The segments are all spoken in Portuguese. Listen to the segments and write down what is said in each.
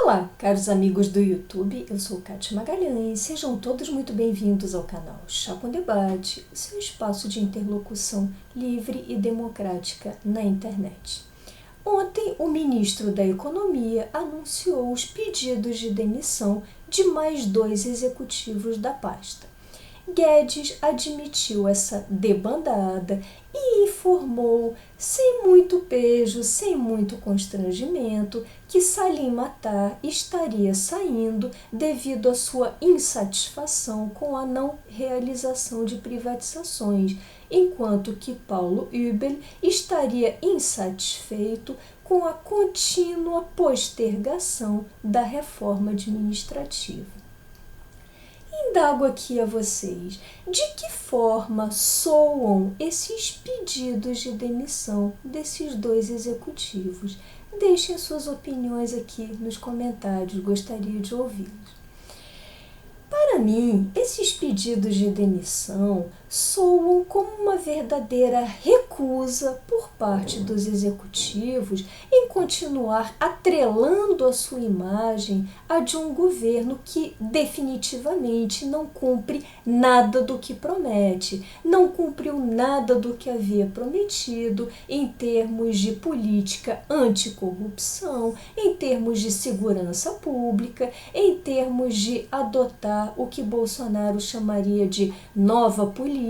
Olá, caros amigos do YouTube, eu sou Kátia Magalhães, sejam todos muito bem-vindos ao canal Chá com Debate, o seu espaço de interlocução livre e democrática na internet. Ontem, o ministro da Economia anunciou os pedidos de demissão de mais 2 executivos da pasta. Guedes admitiu essa debandada e informou, sem muito pejo, sem muito constrangimento, que Salim Matar estaria saindo devido à sua insatisfação com a não realização de privatizações, enquanto que Paulo Übel estaria insatisfeito com a contínua postergação da reforma administrativa. Indago aqui a vocês, de que forma soam esses pedidos de demissão desses 2 executivos? Deixem suas opiniões aqui nos comentários, gostaria de ouvi-los. Para mim, esses pedidos de demissão soam como uma verdadeira recusa por parte dos executivos em continuar atrelando a sua imagem à de um governo que definitivamente não cumpre nada do que promete, não cumpriu nada do que havia prometido em termos de política anticorrupção, em termos de segurança pública, em termos de adotar o que Bolsonaro chamaria de nova política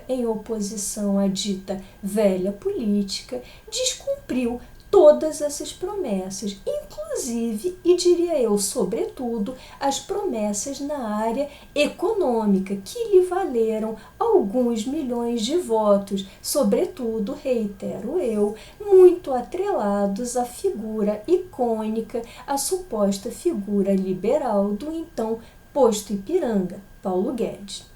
em oposição à dita velha política, descumpriu todas essas promessas, inclusive, e diria eu, sobretudo, as promessas na área econômica, que lhe valeram alguns milhões de votos, sobretudo, reitero eu, muito atrelados à figura icônica, à suposta figura liberal do então posto Ipiranga, Paulo Guedes.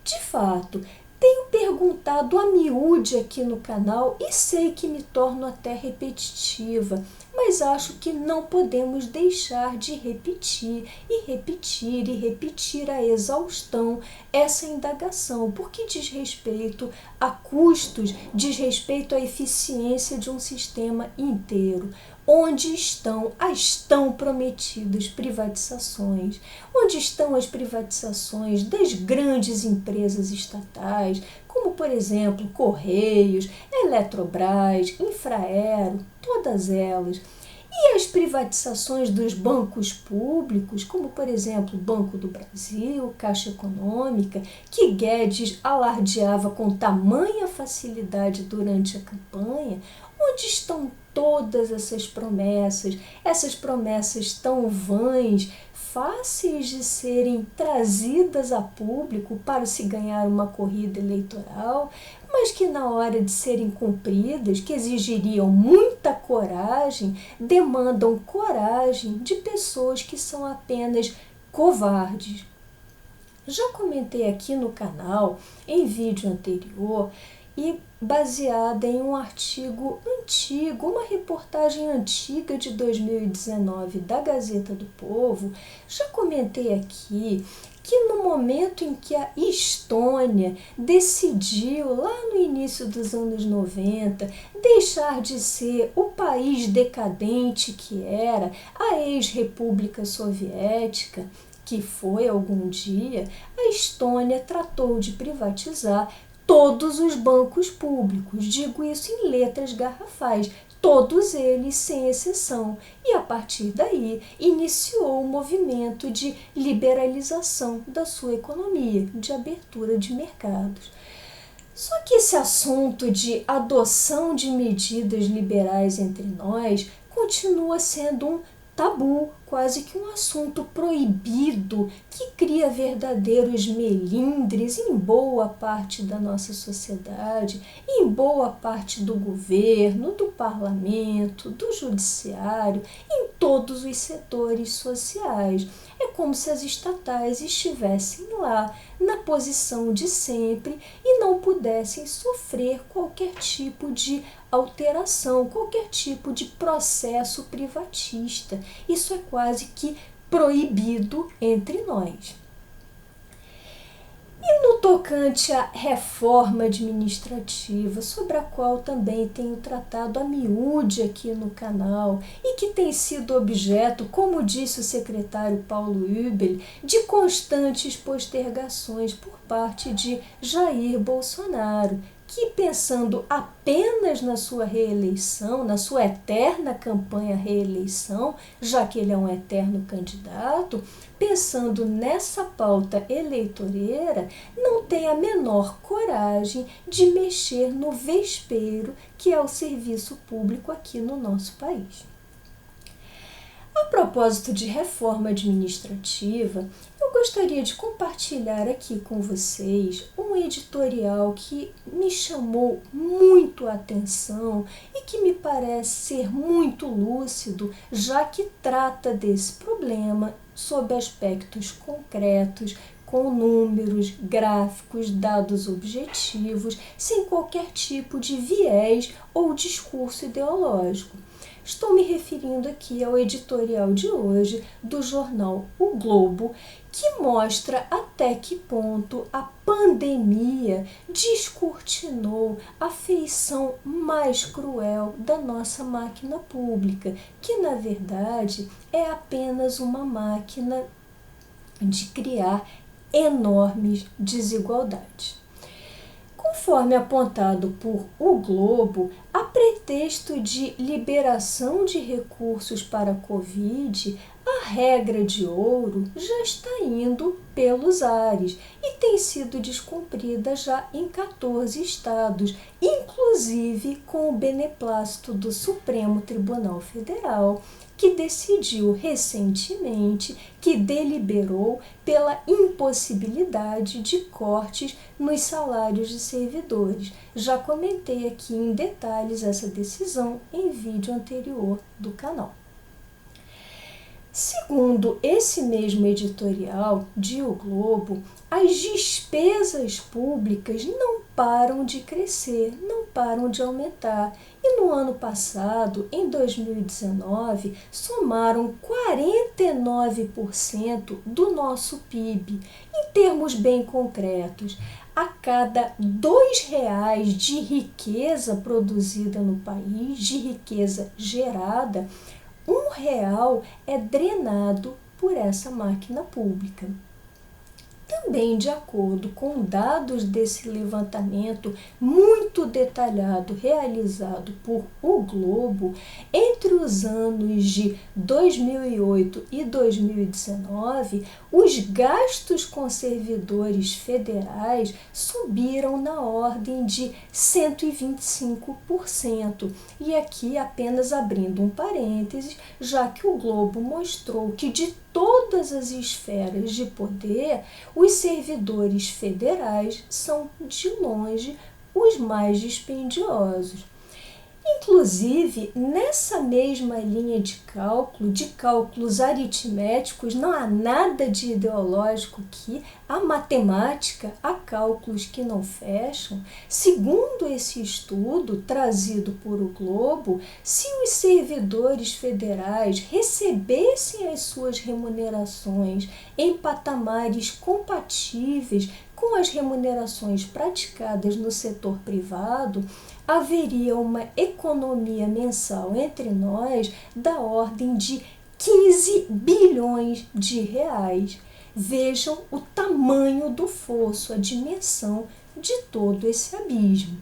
De fato, tenho perguntado a miúde aqui no canal e sei que me torno até repetitiva, mas acho que não podemos deixar de repetir a exaustão essa indagação, porque diz respeito a custos, diz respeito à eficiência de um sistema inteiro. Onde estão as tão prometidas privatizações? Onde estão as privatizações das grandes empresas estatais, como, por exemplo, Correios, Eletrobras, Infraero, todas elas? E as privatizações dos bancos públicos, como, por exemplo, Banco do Brasil, Caixa Econômica, que Guedes alardeava com tamanha facilidade durante a campanha? Onde estão todas essas promessas tão vãs, fáceis de serem trazidas a público para se ganhar uma corrida eleitoral, mas que na hora de serem cumpridas, que exigiriam muita coragem, demandam coragem de pessoas que são apenas covardes. Já comentei aqui no canal, em vídeo anterior, e baseada em um artigo antigo, uma reportagem antiga de 2019 da Gazeta do Povo, já comentei aqui que no momento em que a Estônia decidiu, lá no início dos anos 90, deixar de ser o país decadente que era a ex-república soviética, que foi algum dia, a Estônia tratou de privatizar todos os bancos públicos, digo isso em letras garrafais, todos eles sem exceção, e a partir daí iniciou o movimento de liberalização da sua economia, de abertura de mercados. Só que esse assunto de adoção de medidas liberais entre nós continua sendo um tabu, quase que um assunto proibido que cria verdadeiros melindres em boa parte da nossa sociedade, em boa parte do governo, do parlamento, do judiciário, em todos os setores sociais. É como se as estatais estivessem lá, na posição de sempre, e não pudessem sofrer qualquer tipo de alteração, qualquer tipo de processo privatista. Isso é quase que proibido entre nós. No tocante à reforma administrativa, sobre a qual também tenho tratado a miúde aqui no canal e que tem sido objeto, como disse o secretário Paulo Hübel, de constantes postergações por parte de Jair Bolsonaro, que, pensando apenas na sua reeleição, na sua eterna campanha reeleição, já que ele é um eterno candidato, pensando nessa pauta eleitoreira, não tem a menor coragem de mexer no vespeiro que é o serviço público aqui no nosso país. A propósito de reforma administrativa, eu gostaria de compartilhar aqui com vocês um editorial que me chamou muito a atenção e que me parece ser muito lúcido, já que trata desse problema sob aspectos concretos, com números, gráficos, dados objetivos, sem qualquer tipo de viés ou discurso ideológico. Estou me referindo aqui ao editorial de hoje do jornal O Globo, que mostra até que ponto a pandemia descortinou a feição mais cruel da nossa máquina pública, que na verdade é apenas uma máquina de criar enormes desigualdades. Conforme apontado por O Globo, a pretexto de liberação de recursos para a Covid, a regra de ouro já está indo pelos ares e tem sido descumprida já em 14 estados, inclusive com o beneplácito do Supremo Tribunal Federal, que decidiu recentemente, que deliberou pela impossibilidade de cortes nos salários de servidores. Já comentei aqui em detalhes essa decisão em vídeo anterior do canal. Segundo esse mesmo editorial de O Globo, as despesas públicas não param de crescer, não param de aumentar. E no ano passado, em 2019, somaram 49% do nosso PIB. Em termos bem concretos, a cada R$ 2 de riqueza produzida no país, de riqueza gerada, R$ 1 é drenado por essa máquina pública. Também, de acordo com dados desse levantamento muito detalhado realizado por O Globo, entre os anos de 2008 e 2019, os gastos com servidores federais subiram na ordem de 125%. E aqui apenas abrindo um parênteses, já que O Globo mostrou que de todas as esferas de poder, os servidores federais são, de longe, os mais dispendiosos. Inclusive, nessa mesma linha de cálculos aritméticos, não há nada de ideológico aqui, há matemática, há cálculos que não fecham. Segundo esse estudo trazido por O Globo, se os servidores federais recebessem as suas remunerações em patamares compatíveis com as remunerações praticadas no setor privado, haveria uma economia mensal entre nós da ordem de 15 bilhões de reais. Vejam o tamanho do fosso, a dimensão de todo esse abismo.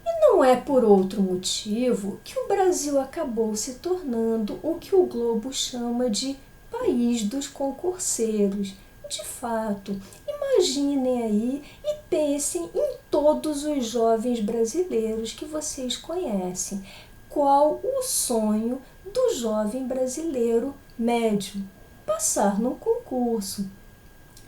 E não é por outro motivo que o Brasil acabou se tornando o que o Globo chama de país dos concurseiros. De fato, imaginem aí e pensem em todos os jovens brasileiros que vocês conhecem. Qual o sonho do jovem brasileiro médio? Passar num concurso.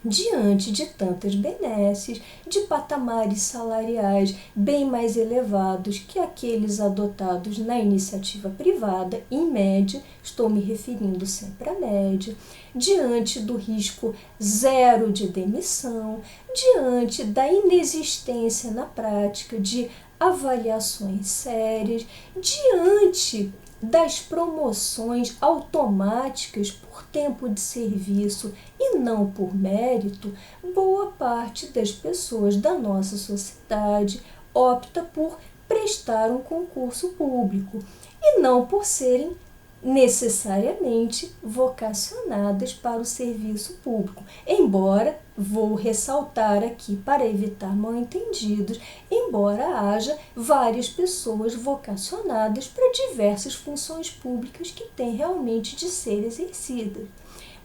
Diante de tantas benesses, de patamares salariais bem mais elevados que aqueles adotados na iniciativa privada, em média, estou me referindo sempre à média, diante do risco zero de demissão, diante da inexistência na prática de avaliações sérias, diante das promoções automáticas por tempo de serviço e não por mérito, boa parte das pessoas da nossa sociedade opta por prestar um concurso público e não por serem necessariamente vocacionadas para o serviço público. Embora, vou ressaltar aqui para evitar mal-entendidos, embora haja várias pessoas vocacionadas para diversas funções públicas que têm realmente de ser exercidas.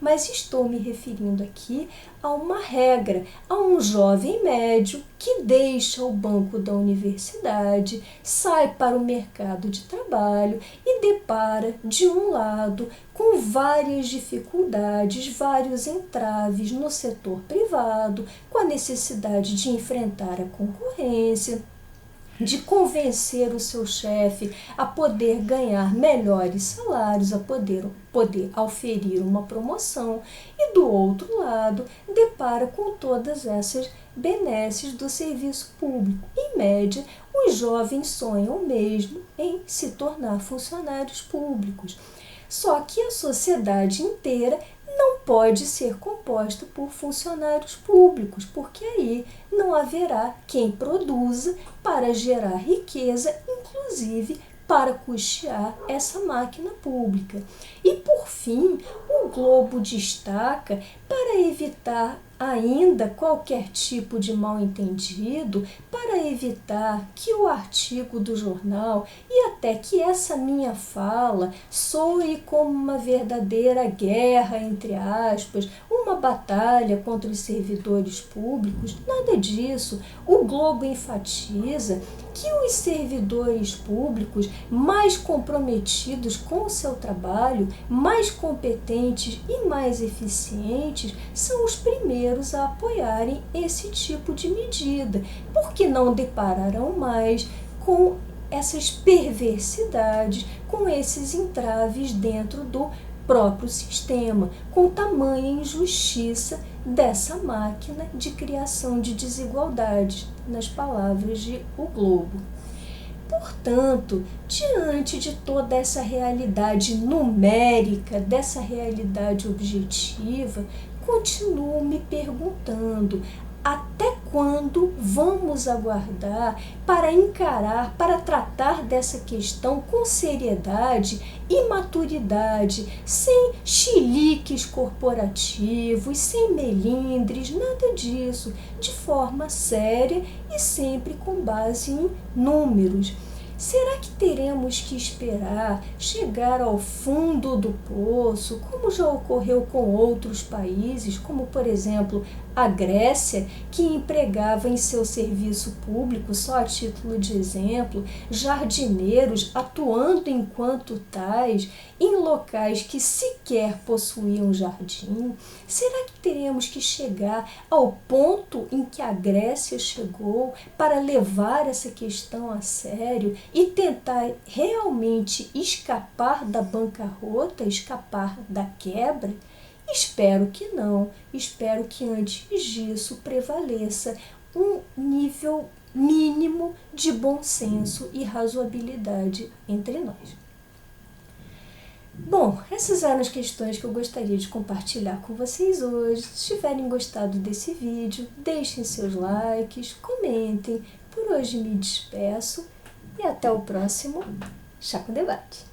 Mas estou me referindo aqui a uma regra, a um jovem médio que deixa o banco da universidade, sai para o mercado de trabalho e depara, de um lado, com várias dificuldades, vários entraves no setor privado, com a necessidade de enfrentar a concorrência, de convencer o seu chefe a poder ganhar melhores salários, a poder auferir uma promoção, e do outro lado depara com todas essas benesses do serviço público. Em média, os jovens sonham mesmo em se tornar funcionários públicos. Só que a sociedade inteira não pode ser composta por funcionários públicos, porque aí não haverá quem produza para gerar riqueza, inclusive para custear essa máquina pública. E, por fim, o Globo destaca, para evitar ainda qualquer tipo de mal-entendido, para evitar que o artigo do jornal e até que essa minha fala soe como uma verdadeira guerra, entre aspas, uma batalha contra os servidores públicos, nada disso. O Globo enfatiza que os servidores públicos mais comprometidos com o seu trabalho, mais competentes e mais eficientes, são os primeiros a apoiarem esse tipo de medida, porque não depararão mais com essas perversidades, com esses entraves dentro do próprio sistema, com tamanha injustiça dessa máquina de criação de desigualdades, nas palavras de O Globo. Portanto, diante de toda essa realidade numérica, dessa realidade objetiva, continuo me perguntando até quando vamos aguardar para encarar, para tratar dessa questão com seriedade e maturidade, sem chiliques corporativos, sem melindres, nada disso, de forma séria e sempre com base em números. Será que teremos que esperar chegar ao fundo do poço, como já ocorreu com outros países, como, por exemplo, a Grécia, que empregava em seu serviço público, só a título de exemplo, jardineiros atuando enquanto tais em locais que sequer possuíam jardim? Será que teremos que chegar ao ponto em que a Grécia chegou para levar essa questão a sério e tentar realmente escapar da bancarrota, escapar da quebra? Espero que não. Espero que antes disso prevaleça um nível mínimo de bom senso e razoabilidade entre nós. Bom, essas eram as questões que eu gostaria de compartilhar com vocês hoje. Se tiverem gostado desse vídeo, deixem seus likes, comentem. Por hoje me despeço e até o próximo Chá com Debate.